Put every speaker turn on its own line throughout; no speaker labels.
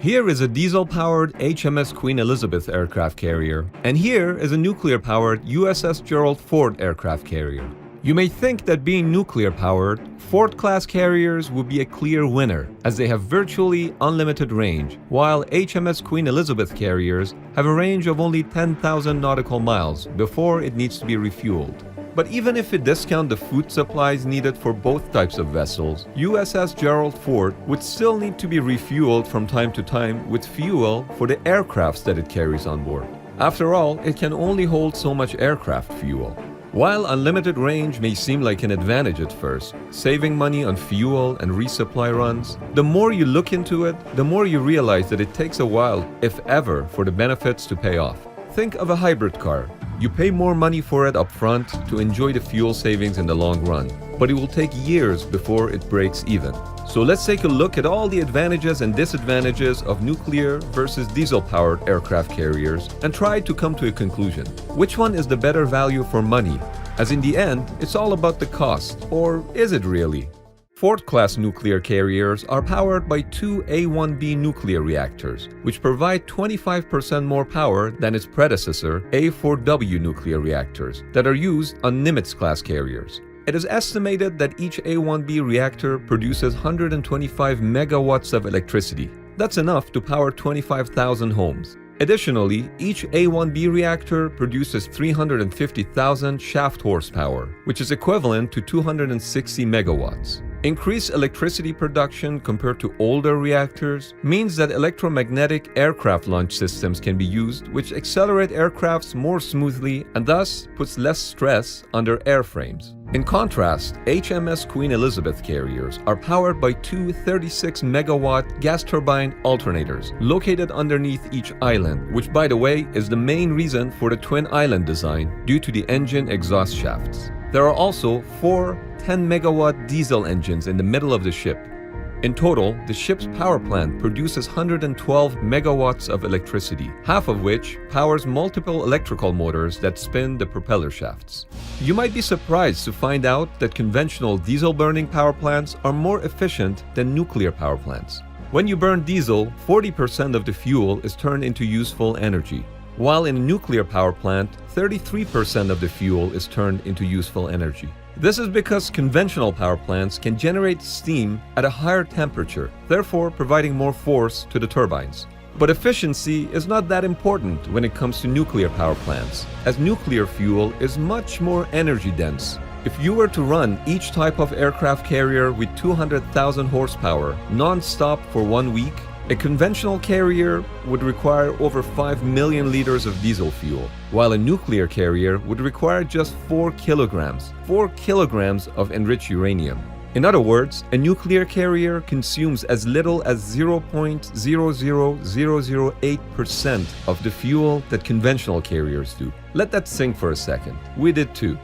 Here is a diesel-powered HMS Queen Elizabeth aircraft carrier, and here is a nuclear-powered USS Gerald Ford aircraft carrier. You may think that being nuclear-powered, Ford-class carriers would be a clear winner, as they have virtually unlimited range, while HMS Queen Elizabeth carriers have a range of only 10,000 nautical miles before it needs to be refueled. But even if we discount the food supplies needed for both types of vessels, USS Gerald Ford would still need to be refueled from time to time with fuel for the aircrafts that it carries on board. After all, it can only hold so much aircraft fuel. While unlimited range may seem like an advantage at first, saving money on fuel and resupply runs, the more you look into it, the more you realize that it takes a while, if ever, for the benefits to pay off. Think of a hybrid car. You pay more money for it up front to enjoy the fuel savings in the long run, but it will take years before it breaks even. So let's take a look at all the advantages and disadvantages of nuclear versus diesel-powered aircraft carriers and try to come to a conclusion. Which one is the better value for money? As in the end, it's all about the cost, or is it really? Ford-class nuclear carriers are powered by two A1B nuclear reactors, which provide 25% more power than its predecessor, A4W nuclear reactors, that are used on Nimitz-class carriers. It is estimated that each A1B reactor produces 125 megawatts of electricity. That's enough to power 25,000 homes. Additionally, each A1B reactor produces 350,000 shaft horsepower, which is equivalent to 260 megawatts. Increased electricity production compared to older reactors means that electromagnetic aircraft launch systems can be used, which accelerate aircrafts more smoothly and thus puts less stress on their airframes. In contrast, HMS Queen Elizabeth carriers are powered by two 36-megawatt gas turbine alternators located underneath each island, which, by the way, is the main reason for the twin island design due to the engine exhaust shafts. There are also four 10-megawatt diesel engines in the middle of the ship. In total, the ship's power plant produces 112 megawatts of electricity, half of which powers multiple electrical motors that spin the propeller shafts. You might be surprised to find out that conventional diesel-burning power plants are more efficient than nuclear power plants. When you burn diesel, 40% of the fuel is turned into useful energy, while in a nuclear power plant, 33% of the fuel is turned into useful energy. This is because conventional power plants can generate steam at a higher temperature, therefore providing more force to the turbines. But efficiency is not that important when it comes to nuclear power plants, as nuclear fuel is much more energy dense. If you were to run each type of aircraft carrier with 200,000 horsepower non-stop for 1 week, a conventional carrier would require over 5 million liters of diesel fuel, while a nuclear carrier would require just 4 kilograms of enriched uranium. In other words, a nuclear carrier consumes as little as 0.00008% of the fuel that conventional carriers do. Let that sink for a second. We did too.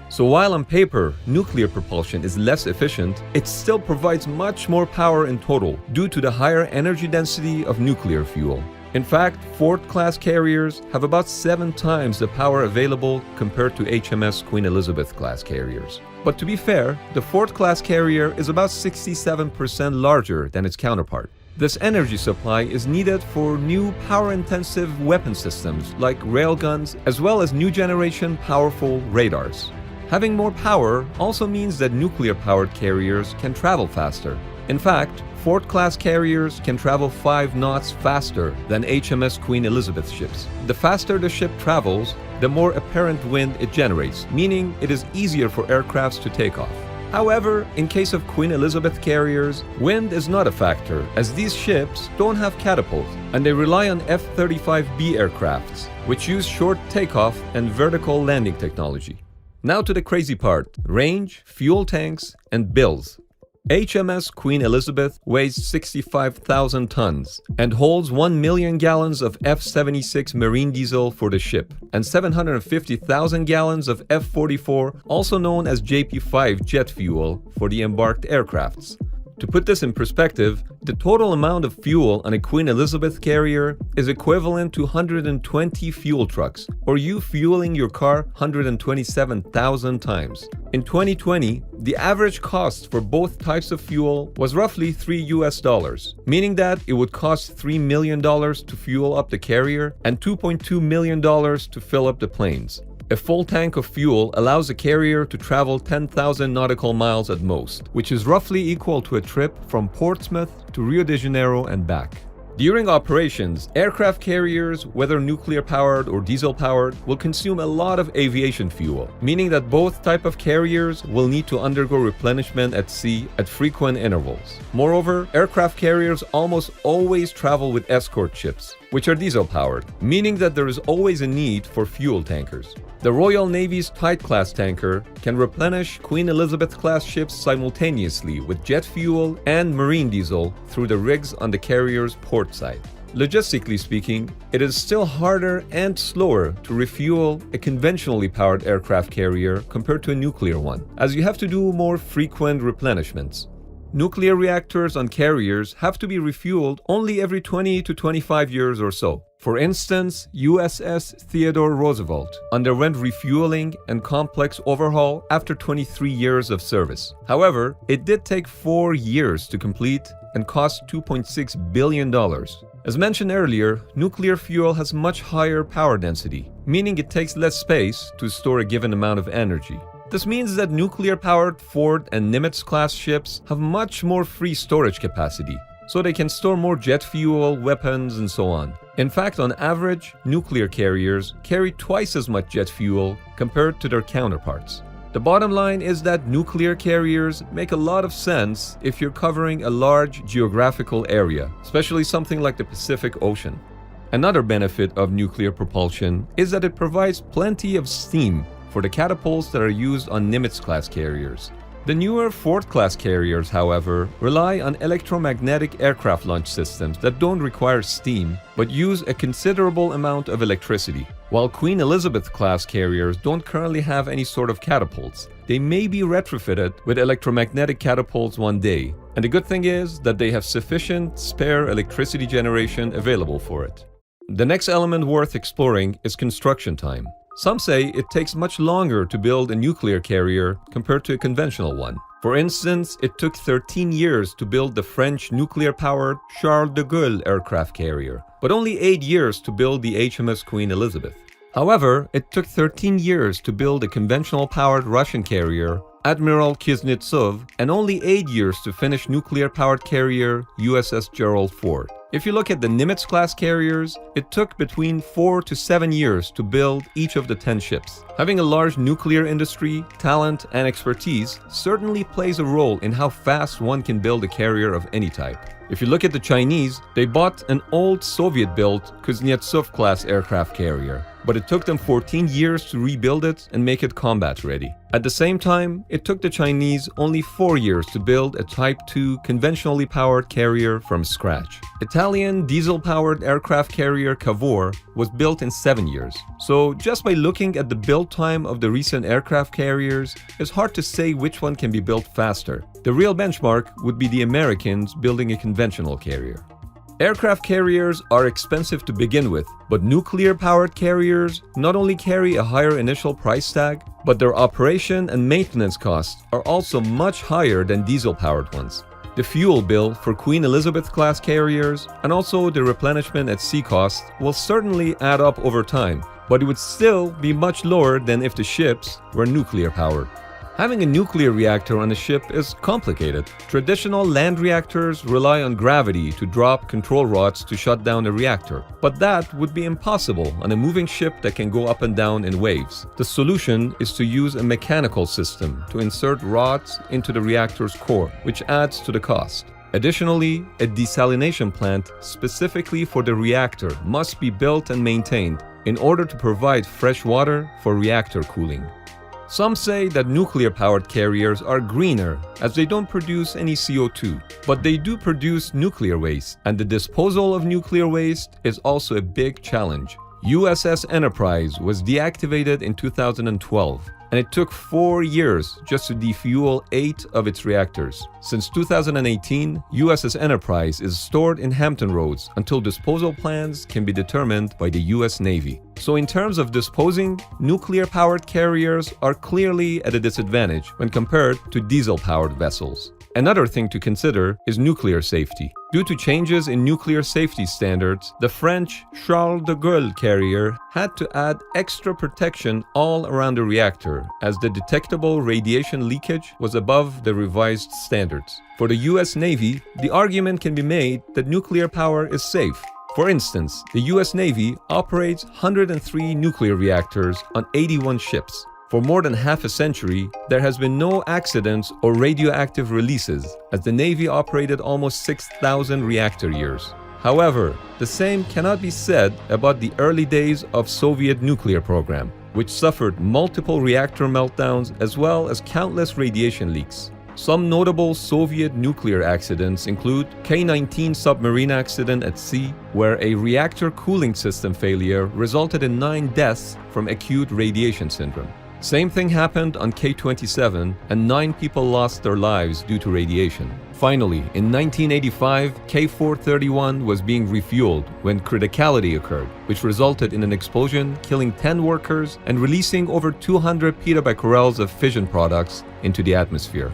So while on paper, nuclear propulsion is less efficient, it still provides much more power in total due to the higher energy density of nuclear fuel. In fact, Ford-class carriers have about 7 times the power available compared to HMS Queen Elizabeth-class carriers. But to be fair, the Ford-class carrier is about 67% larger than its counterpart. This energy supply is needed for new power-intensive weapon systems like railguns, as well as new generation powerful radars. Having more power also means that nuclear-powered carriers can travel faster. In fact, Ford-class carriers can travel 5 knots faster than HMS Queen Elizabeth ships. The faster the ship travels, the more apparent wind it generates, meaning it is easier for aircrafts to take off. However, in case of Queen Elizabeth carriers, wind is not a factor, as these ships don't have catapults, and they rely on F-35B aircrafts, which use short takeoff and vertical landing technology. Now to the crazy part: range, fuel tanks, and bills. HMS Queen Elizabeth weighs 65,000 tons and holds 1 million gallons of F-76 marine diesel for the ship and 750,000 gallons of F-44, also known as JP-5 jet fuel, for the embarked aircrafts. To put this in perspective, the total amount of fuel on a Queen Elizabeth carrier is equivalent to 120 fuel trucks, or you fueling your car 127,000 times. In 2020, the average cost for both types of fuel was roughly $3, meaning that it would cost $3 million to fuel up the carrier and $2.2 million to fill up the planes. A full tank of fuel allows a carrier to travel 10,000 nautical miles at most, which is roughly equal to a trip from Portsmouth to Rio de Janeiro and back. During operations, aircraft carriers, whether nuclear-powered or diesel-powered, will consume a lot of aviation fuel, meaning that both types of carriers will need to undergo replenishment at sea at frequent intervals. Moreover, aircraft carriers almost always travel with escort ships, which are diesel-powered, meaning that there is always a need for fuel tankers. The Royal Navy's Tide-class tanker can replenish Queen Elizabeth-class ships simultaneously with jet fuel and marine diesel through the rigs on the carrier's port side. Logistically speaking, it is still harder and slower to refuel a conventionally powered aircraft carrier compared to a nuclear one, as you have to do more frequent replenishments. Nuclear reactors on carriers have to be refueled only every 20 to 25 years or so. For instance, USS Theodore Roosevelt underwent refueling and complex overhaul after 23 years of service. However, it did take 4 years to complete and cost $2.6 billion. As mentioned earlier, nuclear fuel has much higher power density, meaning it takes less space to store a given amount of energy. This means that nuclear-powered Ford and Nimitz-class ships have much more free storage capacity, so they can store more jet fuel, weapons, and so on. In fact, on average, nuclear carriers carry twice as much jet fuel compared to their counterparts. The bottom line is that nuclear carriers make a lot of sense if you're covering a large geographical area, especially something like the Pacific Ocean. Another benefit of nuclear propulsion is that it provides plenty of steam for the catapults that are used on Nimitz-class carriers. The newer Ford-class carriers, however, rely on electromagnetic aircraft launch systems that don't require steam, but use a considerable amount of electricity. While Queen Elizabeth-class carriers don't currently have any sort of catapults, they may be retrofitted with electromagnetic catapults one day, and the good thing is that they have sufficient spare electricity generation available for it. The next element worth exploring is construction time. Some say it takes much longer to build a nuclear carrier compared to a conventional one. For instance, it took 13 years to build the French nuclear-powered Charles de Gaulle aircraft carrier, but only 8 years to build the HMS Queen Elizabeth. However, it took 13 years to build a conventional-powered Russian carrier, Admiral Kuznetsov, and only 8 years to finish nuclear-powered carrier USS Gerald Ford. If you look at the Nimitz-class carriers, it took between 4 to 7 years to build each of the 10 ships. Having a large nuclear industry, talent, and expertise certainly plays a role in how fast one can build a carrier of any type. If you look at the Chinese, they bought an old Soviet-built Kuznetsov-class aircraft carrier, but it took them 14 years to rebuild it and make it combat-ready. At the same time, it took the Chinese only 4 years to build a Type II conventionally powered carrier from scratch. Italian diesel-powered aircraft carrier Cavour was built in 7 years. So just by looking at the build time of the recent aircraft carriers, it's hard to say which one can be built faster. The real benchmark would be the Americans building a conventional carrier. Aircraft carriers are expensive to begin with, but nuclear-powered carriers not only carry a higher initial price tag, but their operation and maintenance costs are also much higher than diesel-powered ones. The fuel bill for Queen Elizabeth-class carriers and also the replenishment at sea costs will certainly add up over time, but it would still be much lower than if the ships were nuclear-powered. Having a nuclear reactor on a ship is complicated. Traditional land reactors rely on gravity to drop control rods to shut down a reactor, but that would be impossible on a moving ship that can go up and down in waves. The solution is to use a mechanical system to insert rods into the reactor's core, which adds to the cost. Additionally, a desalination plant specifically for the reactor must be built and maintained in order to provide fresh water for reactor cooling. Some say that nuclear-powered carriers are greener as they don't produce any CO2, but they do produce nuclear waste, and the disposal of nuclear waste is also a big challenge. USS Enterprise was deactivated in 2012, and it took 4 years just to defuel 8 of its reactors. Since 2018, USS Enterprise is stored in Hampton Roads until disposal plans can be determined by the US Navy. So in terms of disposing, nuclear-powered carriers are clearly at a disadvantage when compared to diesel-powered vessels. Another thing to consider is nuclear safety. Due to changes in nuclear safety standards, the French Charles de Gaulle carrier had to add extra protection all around the reactor, as the detectable radiation leakage was above the revised standards. For the US Navy, the argument can be made that nuclear power is safe. For instance, the US Navy operates 103 nuclear reactors on 81 ships. For more than half a century, there has been no accidents or radioactive releases, as the Navy operated almost 6,000 reactor years. However, the same cannot be said about the early days of Soviet nuclear program, which suffered multiple reactor meltdowns as well as countless radiation leaks. Some notable Soviet nuclear accidents include K-19 submarine accident at sea, where a reactor cooling system failure resulted in 9 deaths from acute radiation syndrome. Same thing happened on K-27, and 9 people lost their lives due to radiation. Finally, in 1985, K-431 was being refueled when criticality occurred, which resulted in an explosion, killing 10 workers and releasing over 200 petabecquerels of fission products into the atmosphere.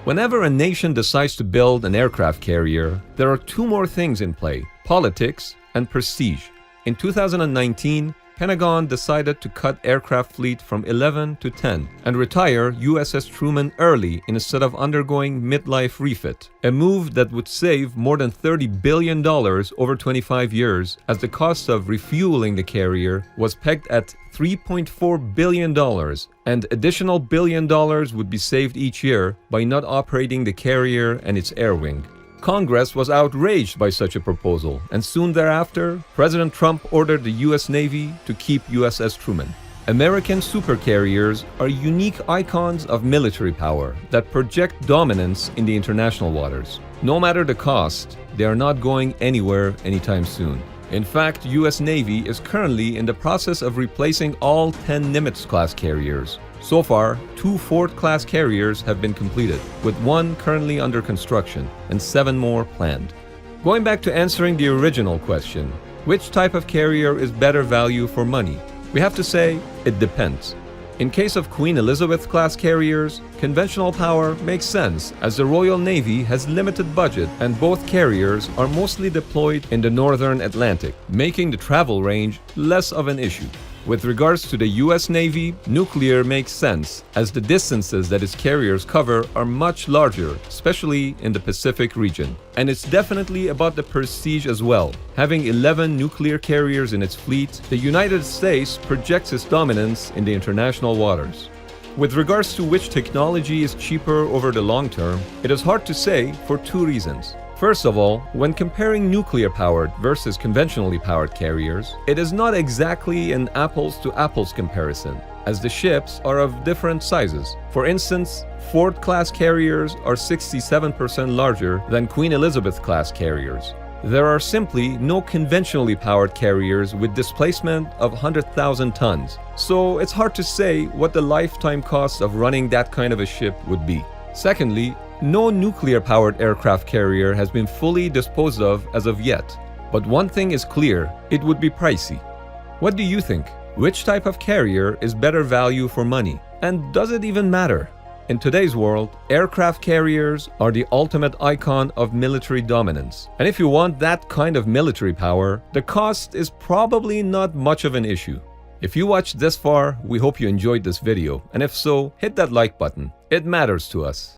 Whenever a nation decides to build an aircraft carrier, there are 2 more things in play: politics and prestige. In 2019, Pentagon decided to cut aircraft fleet from 11 to 10 and retire USS Truman early instead of undergoing midlife refit, a move that would save more than $30 billion over 25 years, as the cost of refueling the carrier was pegged at $3.4 billion, and additional $1 billion would be saved each year by not operating the carrier and its air wing. Congress was outraged by such a proposal, and soon thereafter, President Trump ordered the US Navy to keep USS Truman. American supercarriers are unique icons of military power that project dominance in the international waters. No matter the cost, they are not going anywhere anytime soon. In fact, US Navy is currently in the process of replacing all 10 Nimitz-class carriers. So far, 2 Ford-class carriers have been completed, with 1 currently under construction and 7 more planned. Going back to answering the original question, which type of carrier is better value for money? We have to say, it depends. In case of Queen Elizabeth-class carriers, conventional power makes sense, as the Royal Navy has limited budget and both carriers are mostly deployed in the northern Atlantic, making the travel range less of an issue. With regards to the US Navy, nuclear makes sense, as the distances that its carriers cover are much larger, especially in the Pacific region. And it's definitely about the prestige as well. Having 11 nuclear carriers in its fleet, the United States projects its dominance in the international waters. With regards to which technology is cheaper over the long term, it is hard to say for 2 reasons. First of all, when comparing nuclear-powered versus conventionally powered carriers, it is not exactly an apples-to-apples comparison, as the ships are of different sizes. For instance, Ford-class carriers are 67% larger than Queen Elizabeth-class carriers. There are simply no conventionally powered carriers with displacement of 100,000 tons, so it's hard to say what the lifetime cost of running that kind of a ship would be. Secondly, no nuclear-powered aircraft carrier has been fully disposed of as of yet. But one thing is clear, it would be pricey. What do you think? Which type of carrier is better value for money? And does it even matter? In today's world, aircraft carriers are the ultimate icon of military dominance. And if you want that kind of military power, the cost is probably not much of an issue. If you watched this far, we hope you enjoyed this video. And if so, hit that like button. It matters to us.